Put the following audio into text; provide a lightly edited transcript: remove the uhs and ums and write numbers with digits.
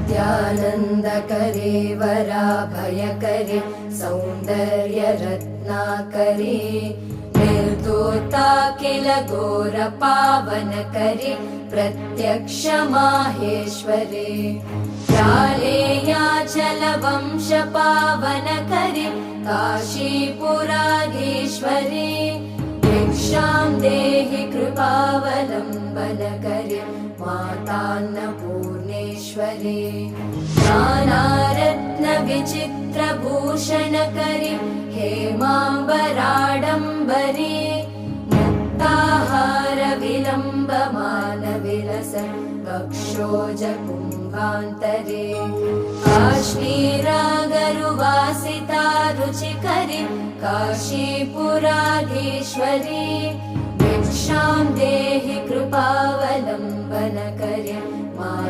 नित्यानन्दकरे वराभयकरे सौन्दर्यरत्नाकरे निर्दोता किल घोरपावनकरे प्रत्यक्ष माहेश्वरे जालेयाचलवंशपावनकरे काशीपुराधीश्वरे भिक्षां देहि कृपावलम्बनकरे मातान्नपूर्णेश्वरे नानारत्नविचित्रभूषणकरे हेमाम्बराडम्बरे मुक्ताहारविलम्बमानविलस वक्षोजकुम्भान्तरे काश्मीरागरुवासिता रुचिकरे काशीपुराधीश्वरे भिक्षां देहि कृपावलम्बनकरे माता